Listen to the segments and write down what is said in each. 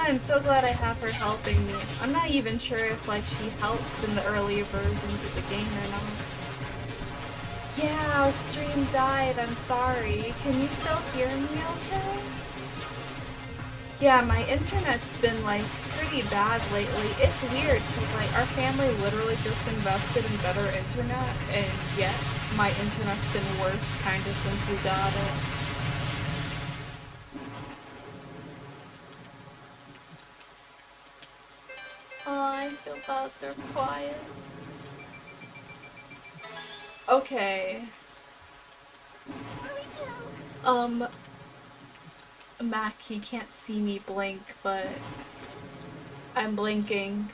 I'm so glad I have her helping me. I'm not even sure if like she helps in the earlier versions of the game or not. Yeah, stream died. I'm sorry. Can you still hear me okay? Yeah, my internet's been like pretty bad lately. It's weird because like our family literally just invested in better internet and yet my internet's been worse kinda since we got it. Oh, I feel bad they're quiet. Okay. Um, Mac, he can't see me blink, but I'm blinking.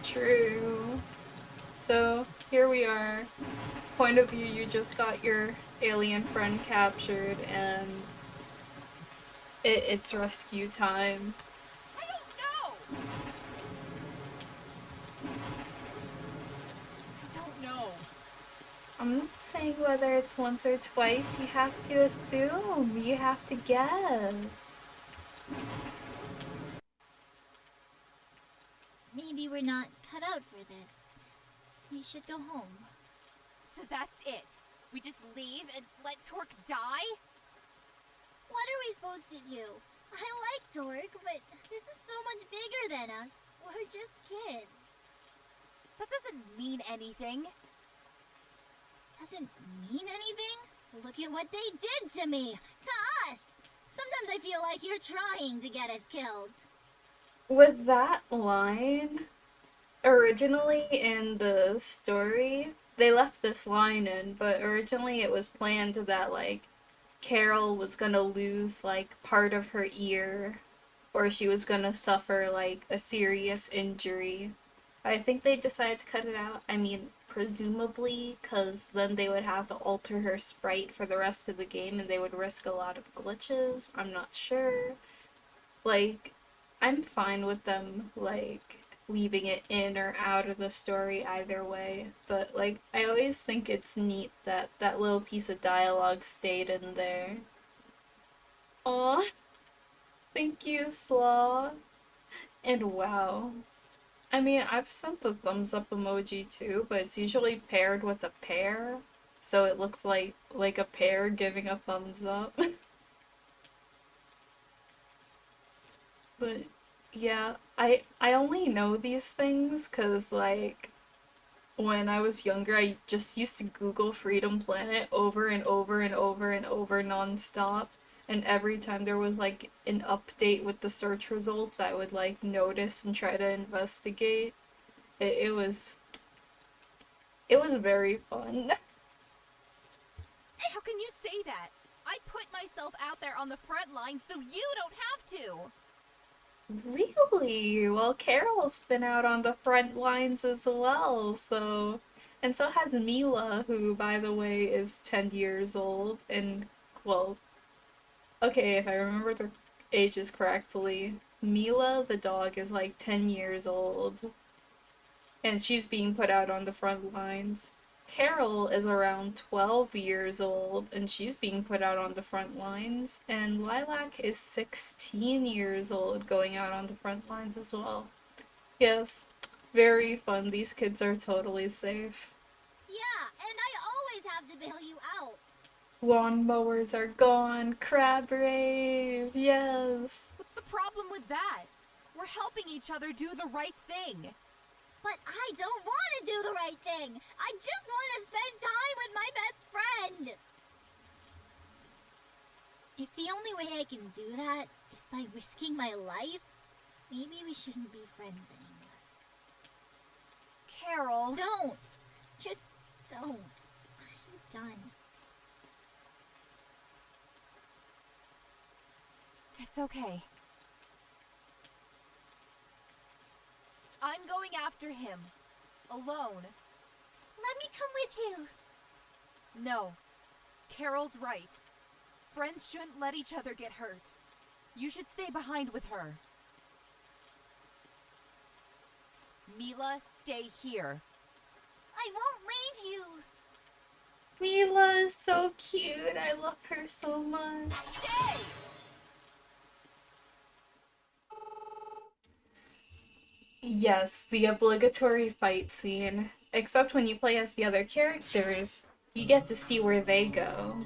True. So, here we are. Point of view, you just got your alien friend captured, and it's rescue time. I don't know! I don't know. I'm not saying whether it's once or twice, you have to assume, you have to guess. Maybe we're not cut out for this. We should go home. So that's it? We just leave and let Torque die? What are we supposed to do? I like Torque, but this is so much bigger than us. We're just kids. That doesn't mean anything. Doesn't mean anything? Look at what they did to me! To us! Sometimes I feel like you're trying to get us killed. With that line, originally in the story, they left this line in, but originally it was planned that, like, Carol was gonna lose, like, part of her ear, or she was gonna suffer, like, a serious injury. I think they decided to cut it out. I mean, presumably, because then they would have to alter her sprite for the rest of the game and they would risk a lot of glitches. I'm not sure. Like, I'm fine with them, like, leaving it in or out of the story either way. But, like, I always think it's neat that that little piece of dialogue stayed in there. Aw, thank you, Slaw. And wow. I mean, I've sent the thumbs up emoji too, but it's usually paired with a pear. So it looks like a pear giving a thumbs up. But yeah, I only know these things 'cause like when I was younger, I just used to Google Freedom Planet over and over and over and over nonstop. And every time there was like an update with the search results, I would like notice and try to investigate. It was very fun. How can you say that? I put myself out there on the front line so you don't have to! Really? Well, Carol's been out on the front lines as well, so. And so has Mila, who, by the way, is 10 years old. And, well, okay, if I remember their ages correctly, Mila, the dog, is like 10 years old. And she's being put out on the front lines. Carol is around 12 years old and she's being put out on the front lines. And Lilac is 16 years old going out on the front lines as well. Yes, very fun. These kids are totally safe. Yeah, and I always have to bail you out. Lawnmowers are gone. Crab rave. Yes. What's the problem with that? We're helping each other do the right thing. But I don't want to do the right thing. I just want to spend time with my best friend. If the only way I can do that is by risking my life, maybe we shouldn't be friends anymore. Carol. Don't. Just don't. I'm done. It's okay. I'm going after him. Alone. Let me come with you. No. Carol's right. Friends shouldn't let each other get hurt. You should stay behind with her. Mila, stay here. I won't leave you. Mila is so cute. I love her so much. Yes, the obligatory fight scene. Except when you play as the other characters, you get to see where they go.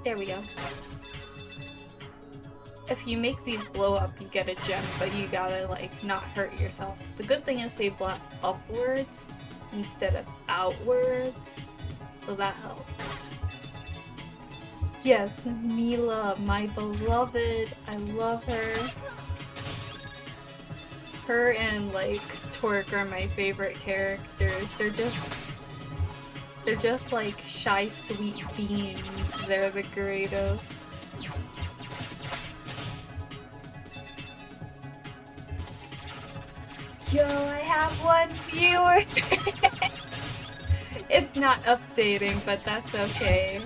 There we go. If you make these blow up, you get a gem, but you gotta, like, not hurt yourself. The good thing is they blast upwards instead of outwards, so that helps. Yes, Mila, my beloved. I love her. Her and, like, Torque are my favorite characters. They're just like shy, sweet beans. They're the greatest. Yo, I have one viewer! It's not updating, but that's okay.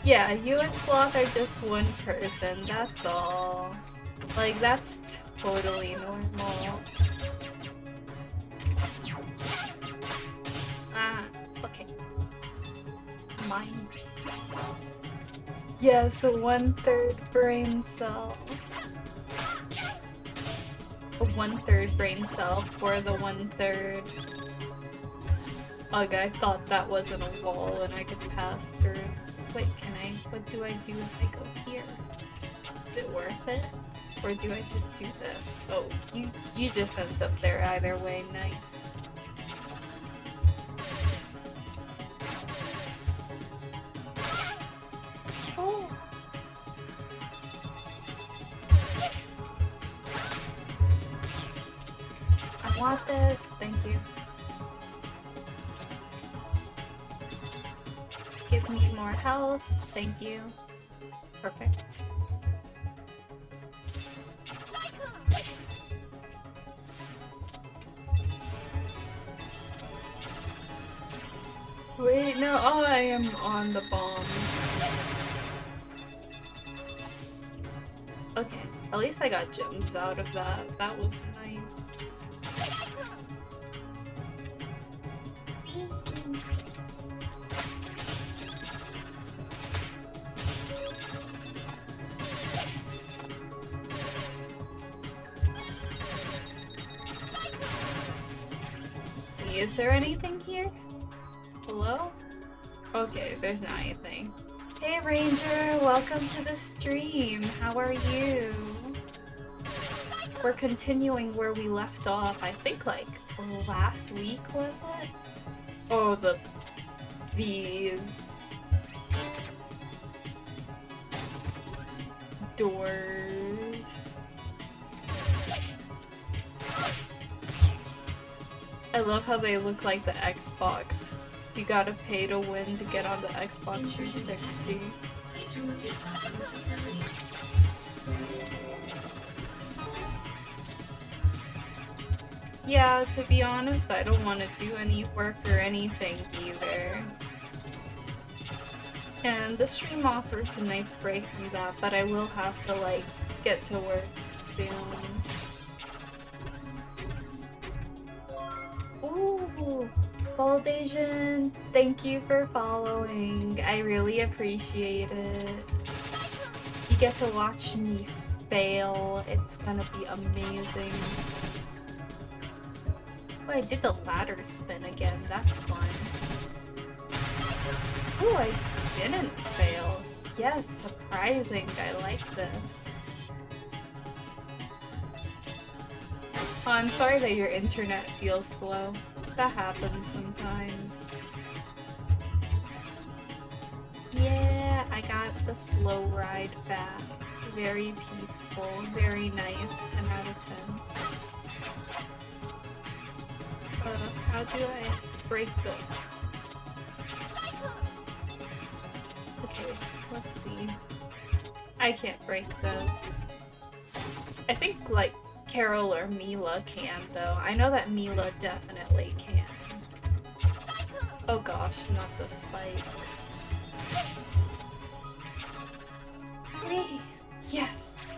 Yeah, you and Sloth are just one person, that's all. Like, that's totally normal. Ah, okay. Mine. Yes, a 1/3 brain cell. A 1/3 brain cell for the 1/3. Ugh, I thought that wasn't a wall and I could pass through. Wait, what do I do if I go here? Is it worth it? Or do I just do this? Oh, you just end up there either way, nice. Oh. I want this, thank you. Give me more health, thank you. Perfect. Wait, no, oh, I am on the bombs. Okay, at least I got gems out of that. That was nice. See, is there anything here? Hello? Okay, there's not anything. Hey Ranger, welcome to the stream. How are you? We're continuing where we left off. I think like last week, was it? Oh, these doors. I love how they look like the Xbox. You gotta pay to win to get on the Xbox 360. Please remove yourself from the facility. Yeah, to be honest, I don't want to do any work or anything either. And the stream offers a nice break from that, but I will have to, like, get to work soon. Ooh! Bold Asian, thank you for following. I really appreciate it. You get to watch me fail. It's gonna be amazing. Oh, I did the ladder spin again. That's fun. Oh, I didn't fail. Yes, surprising. I like this. Oh, I'm sorry that your internet feels slow. That happens sometimes. Yeah, I got the slow ride back. Very peaceful, very nice, 10 out of 10. How do I break the... Okay, let's see. I can't break those. I think, like, Carol or Mila can, though. I know that Mila definitely can. Oh gosh, not the spikes. Whee! Yes!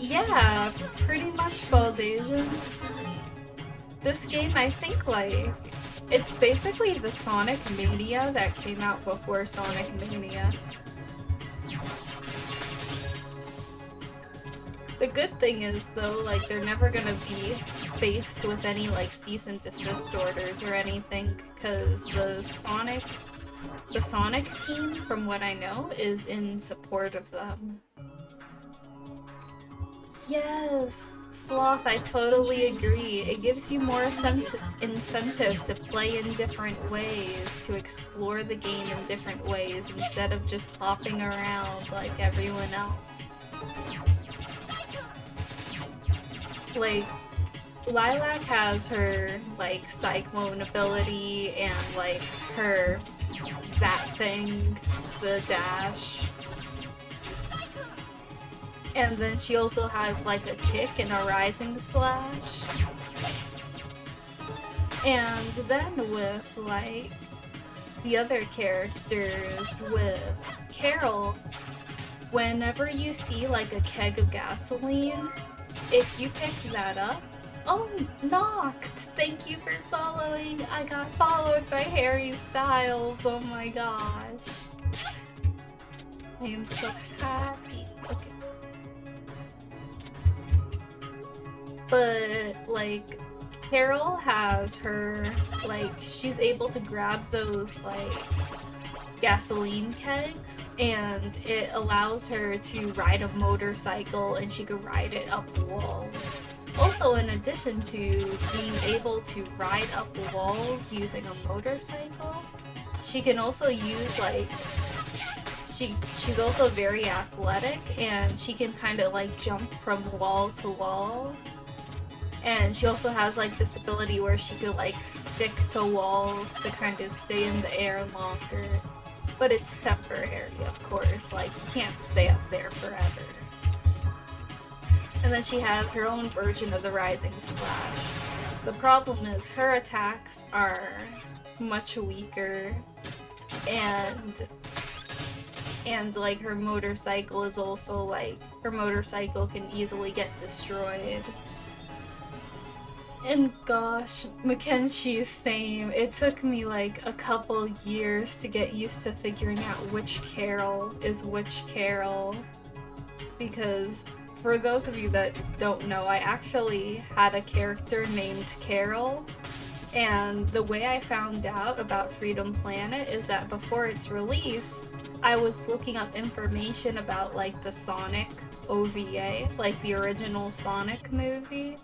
Yeah, pretty much both Asian. This game, I think, like, it's basically the Sonic Mania that came out before Sonic Mania. The good thing is, though, like, they're never gonna be faced with any, like, cease and desist orders or anything, because the Sonic team, from what I know, is in support of them. Yes, Sloth, I totally agree. It gives you more incentive to play in different ways, to explore the game in different ways, instead of just hopping around like everyone else. Like, Lilac has her, like, Cyclone ability and, like, her that thing, the dash. And then she also has, like, a kick and a rising slash. And then with, like, the other characters, with Carol, whenever you see, like, a keg of gasoline, if you pick that up, oh, Knocked! Thank you for following! I got followed by Harry Styles, oh my gosh. I am so happy. Okay. But, like, Carol has her, like, she's able to grab those, like, gasoline kegs, and it allows her to ride a motorcycle, and she can ride it up walls. Also, in addition to being able to ride up walls using a motorcycle, she can also use, like, she's also very athletic, and she can kind of, like, jump from wall to wall. And she also has, like, this ability where she could, like, stick to walls to kind of stay in the air longer. But it's temporary, of course, like, you can't stay up there forever. And then she has her own version of the Rising Slash. The problem is her attacks are much weaker, and like, her motorcycle is also, like, her motorcycle can easily get destroyed. And gosh, Mackenzie's same. It took me like a couple years to get used to figuring out which Carol is which Carol. Because for those of you that don't know, I actually had a character named Carol. And the way I found out about Freedom Planet is that before its release, I was looking up information about, like, the Sonic OVA, like the original Sonic movie.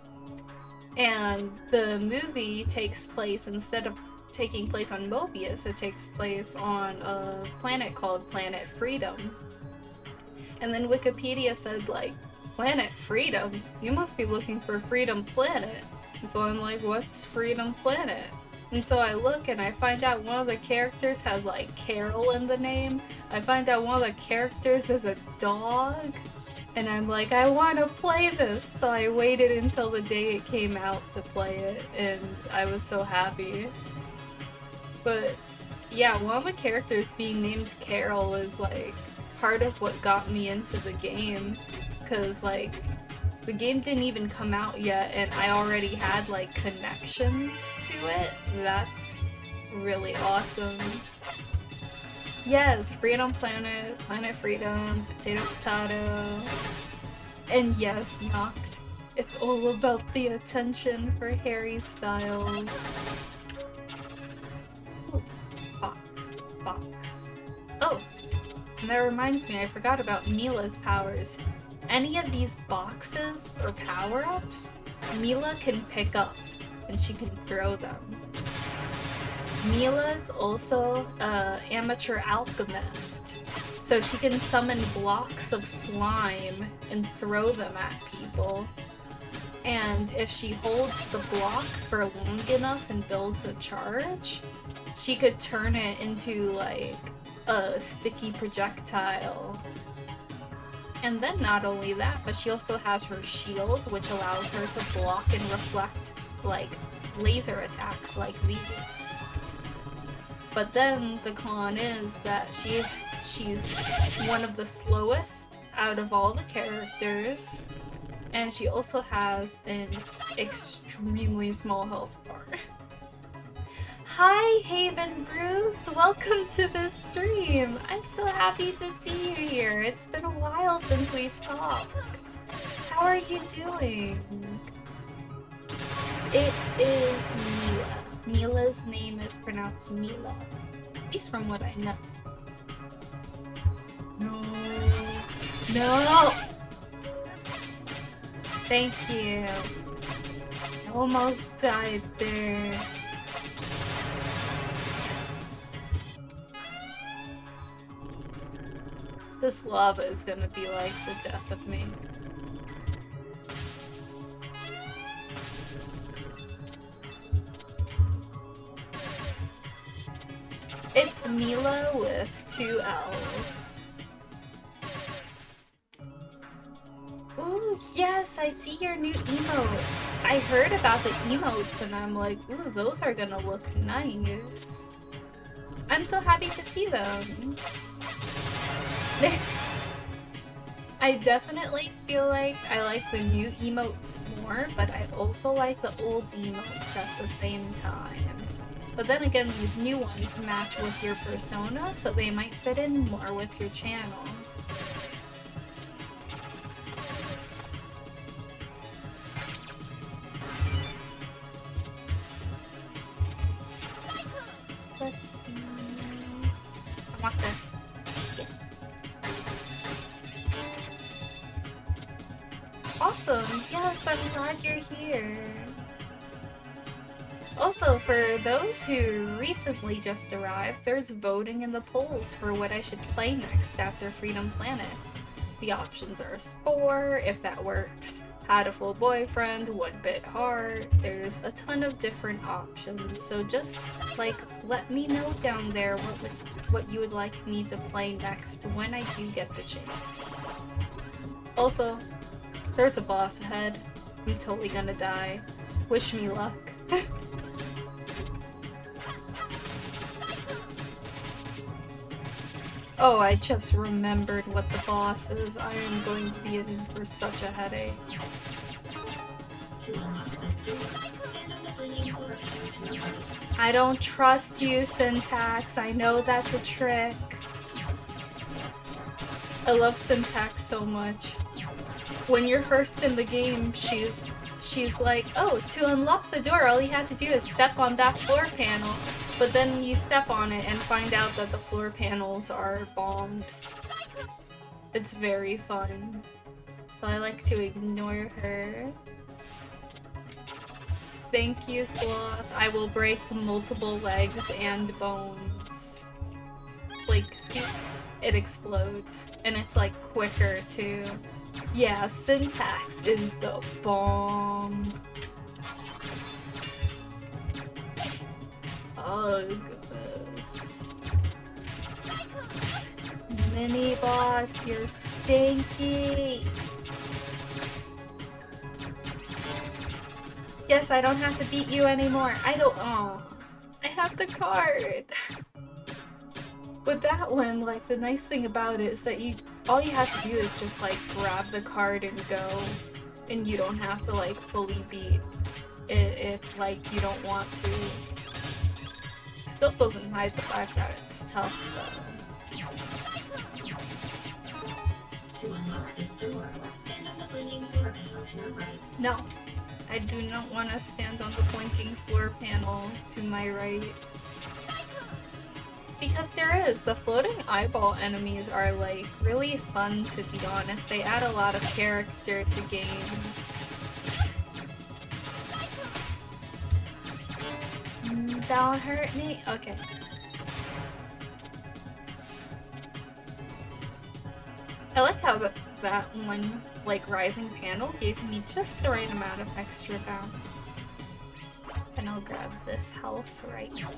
And the movie takes place, instead of taking place on Mobius, it takes place on a planet called Planet Freedom. And then Wikipedia said, like, Planet Freedom? You must be looking for Freedom Planet. So I'm like, what's Freedom Planet? And so I look and I find out one of the characters has, like, Carol in the name. I find out one of the characters is a dog. And I'm like, I want to play this! So I waited until the day it came out to play it, and I was so happy. But yeah, one of the characters being named Carol is, like, part of what got me into the game. Because, like, the game didn't even come out yet, and I already had, like, connections to it. That's really awesome. Yes, Freedom Planet, Planet Freedom, Potato Potato. And yes, Knocked. It's all about the attention for Harry Styles. Ooh, box. Oh, and that reminds me, I forgot about Mila's powers. Any of these boxes or power-ups, Mila can pick up, and she can throw them. Mila's also an amateur alchemist, so she can summon blocks of slime and throw them at people. And if she holds the block for long enough and builds a charge, she could turn it into, like, a sticky projectile. And then not only that, but she also has her shield, which allows her to block and reflect, like, laser attacks like these. But then the con is that she's one of the slowest out of all the characters, And she also has an extremely small health bar. Hi, Haven Bruce! Welcome to the stream! I'm so happy to see you here. It's been a while since we've talked. How are you doing? It is Mila. Mila's name is pronounced Mila. At least from what I know. No. No! Thank you. I almost died there. Yes. This lava is gonna be like the death of me. It's Mila with 2 L's. Ooh, yes, I see your new emotes. I heard about the emotes and I'm like, ooh, those are gonna look nice. I'm so happy to see them. I definitely feel like I like the new emotes more, but I also like the old emotes at the same time. But then again, these new ones match with your persona, so they might fit in more with your channel. Let's see. I want this. Yes. Awesome! Yes, I'm glad you're here. Also, for those who recently just arrived, there's voting in the polls for what I should play next after Freedom Planet. The options are Spore, if that works, Had a Full Boyfriend, 1-Bit Heart. There's a ton of different options, so just, like, let me know down there what you would like me to play next when I do get the chance. Also, there's a boss ahead. I'm totally gonna die. Wish me luck. Oh, I just remembered what the boss is. I am going to be in for such a headache. To unlock this door, stand on the blinking floor panel to your right. I don't trust you, Syntax. I know that's a trick. I love Syntax so much. When you're first in the game, she's like, oh, to unlock the door, all you have to do is step on that floor panel. But then you step on it and find out that the floor panels are bombs. It's very fun. So I like to ignore her. Thank you, Sloth. I will break multiple legs and bones. Like, see? It explodes. And it's like quicker too. Yeah, Syntax is the bomb. Ugh, this. Mini boss, you're stinky. Yes, I don't have to beat you anymore. I don't. Oh, I have the card. With that one, like, the nice thing about it is that all you have to do is just like grab the card and go, and you don't have to like fully beat it if like you don't want to. Still doesn't hide the fact that it's tough though. To unlock this door, stand on the blinking floor panel to your right. No, I do not want to stand on the blinking floor panel to my right. Because there is. The floating eyeball enemies are like really fun, to be honest. They add a lot of character to games. Don't hurt me? Okay. I like how that one like rising panel gave me just the right amount of extra bounce. And I'll grab this health right here.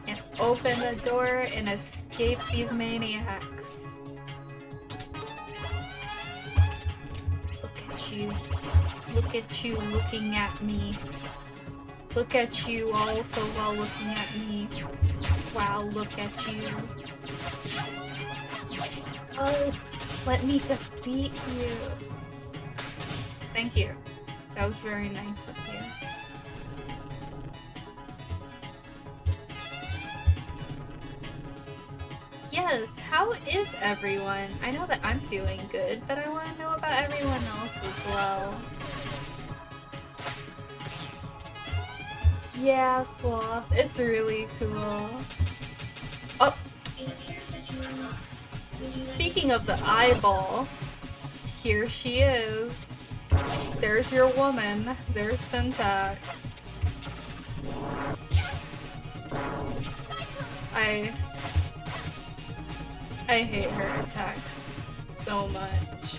And open the door and escape these maniacs. Look at you. Look at you looking at me. Look at you also while looking at me. Wow, look at you. Oh, just let me defeat you. Thank you. That was very nice of you. Yes, how is everyone? I know that I'm doing good, but I want to know about everyone else as well. Yeah, Sloth, it's really cool. Oh, It appears that you are lost. Would you like speaking of the eyeball, here she is. There's your woman. There's Syntax. I hate her attacks so much.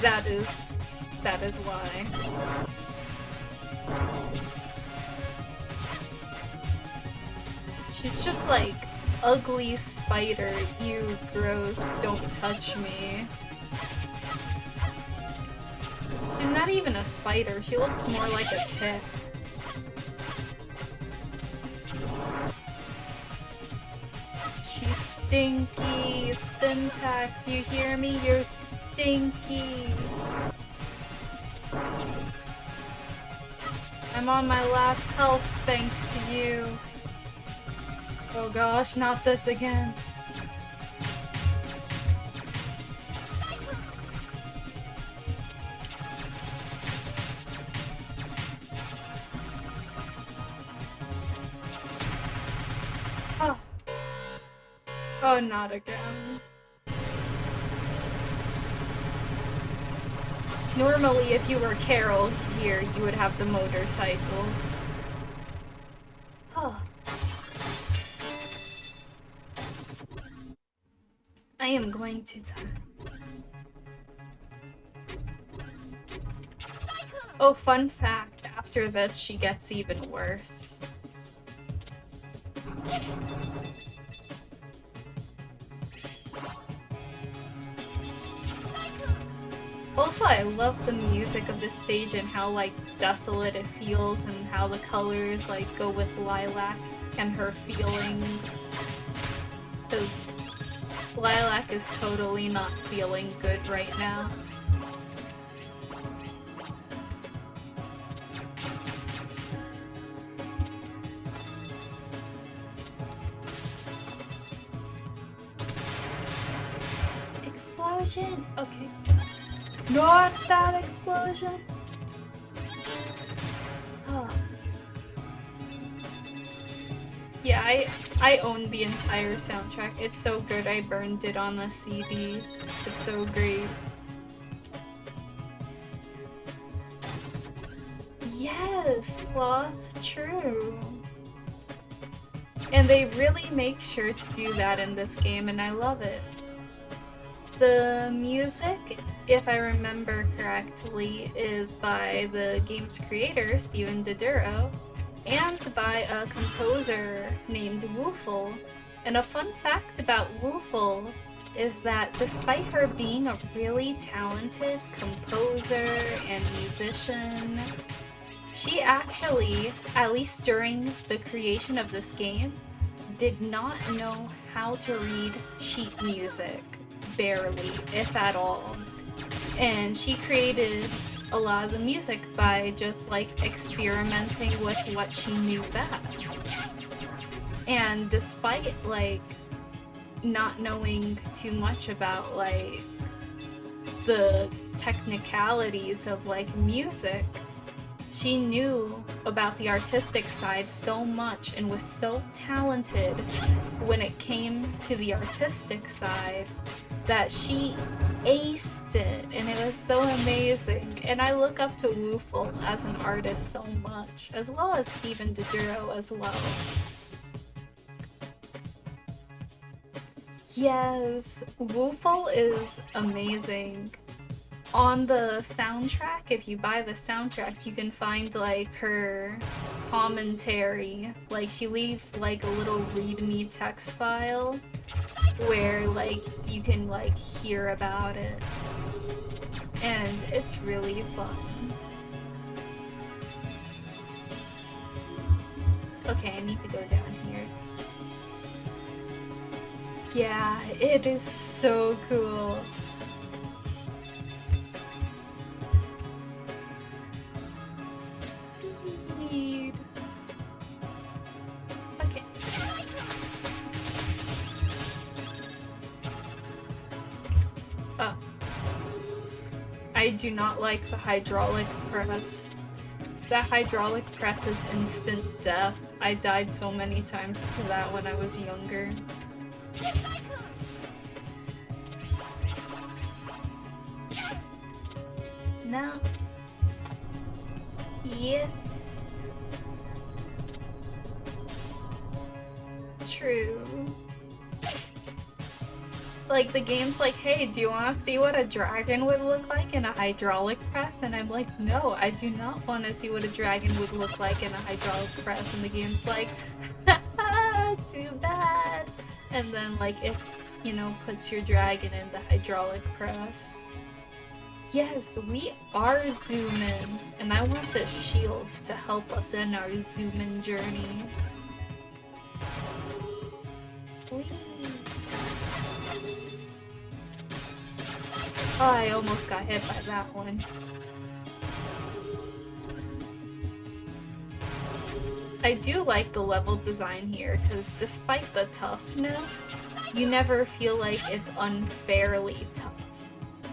That is why. She's just like, ugly spider, you gross, don't touch me. She's not even a spider, she looks more like a tick. She's stinky. Syntax, you hear me? You're stinky. I'm on my last health thanks to you. Oh gosh, not this again. Oh. Oh, not again. Normally, if you were Carol here, you would have the motorcycle. Oh. I am going to die. Oh, fun fact, after this, she gets even worse. Also, I love the music of this stage and how, like, desolate it feels and how the colors, like, go with Lilac and her feelings. Because Lilac is totally not feeling good right now. Explosion! Okay. Not that explosion! Oh. Yeah, I own the entire soundtrack. It's so good I burned it on a CD. It's so great. Yes, Sloth, true. And they really make sure to do that in this game, and I love it. The music, if I remember correctly, is by the game's creator, Steven Doduro, and by a composer named Woofle. And a fun fact about Woofle is that despite her being a really talented composer and musician, she actually, at least during the creation of this game, did not know how to read sheet music. Barely, if at all. And she created a lot of the music by just like experimenting with what she knew best. And despite like not knowing too much about like the technicalities of like music, she knew about the artistic side so much and was so talented when it came to the artistic side that she aced it, and it was so amazing. And I look up to Woofle as an artist so much, as well as Steven Doduro as well. Yes, Woofle is amazing. On the soundtrack, if you buy the soundtrack, you can find like her commentary. Like she leaves like a little readme text file where like you can like hear about it, and it's really fun. Okay, I need to go down here. Yeah, it is so cool. Uh, I do not like the hydraulic press. That hydraulic press is instant death. I died so many times to that when I was younger. No. Yes. True. Like, the game's like, hey, do you want to see what a dragon would look like in a hydraulic press? And I'm like, no, I do not want to see what a dragon would look like in a hydraulic press. And the game's like, haha, too bad. And then, like, it, you know, puts your dragon in the hydraulic press. Yes, we are zoom in. And I want the shield to help us in our zoom in journey. Whee. Oh, I almost got hit by that one. I do like the level design here, because despite the toughness, you never feel like it's unfairly tough.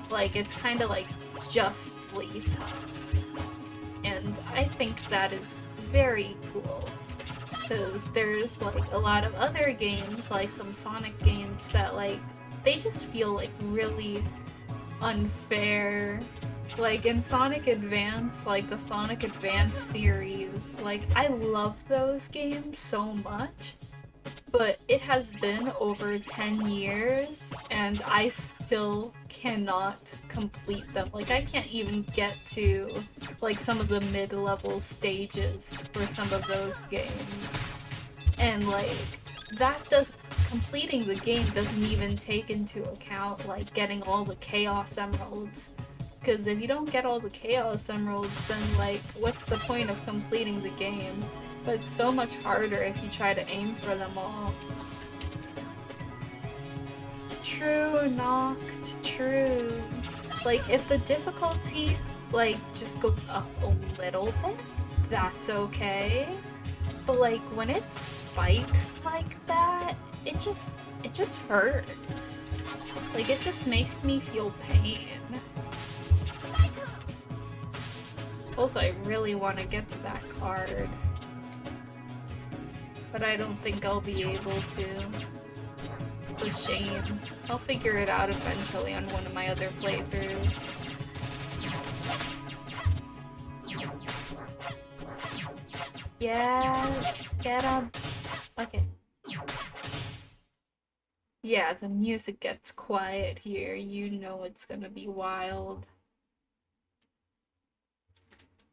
Like, it's kind of like justly tough. And I think that is very cool. Because there's like a lot of other games, like some Sonic games, that like, they just feel like really unfair. Like in Sonic Advance, like the Sonic Advance series, like I love those games so much, but it has been over 10 years and I still cannot complete them. Like I can't even get to like some of the mid-level stages for some of those games. And like completing the game doesn't even take into account like getting all the Chaos Emeralds. Because if you don't get all the Chaos Emeralds, then like what's the point of completing the game? But it's so much harder if you try to aim for them all. True, Noct, true. Like if the difficulty like just goes up a little bit, that's okay. But like when it spikes like that, it just hurts. Like it just makes me feel pain. Also, I really want to get to that card. But I don't think I'll be able to. It's a shame. I'll figure it out eventually on one of my other playthroughs. Yeah, get him. Okay. Yeah, the music gets quiet here. You know it's gonna be wild.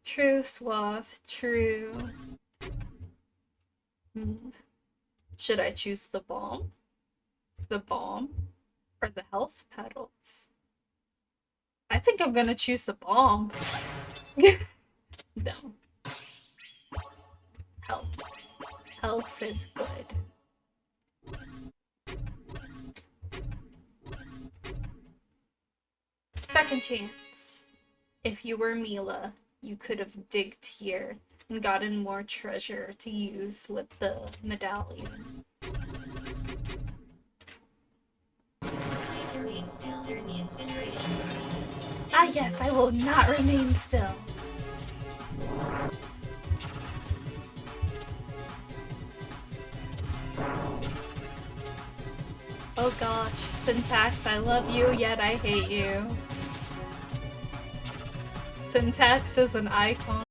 True, Swath, true. Should I choose the bomb? The bomb? Or the health petals? I think I'm gonna choose the bomb. No. Health. Health is good. Second chance. If you were Mila, you could have digged here and gotten more treasure to use with the medallion. Please remain still during the incineration process. Ah yes, I will not remain still. Oh gosh, Syntax, I love you, yet I hate you. Syntax is an icon.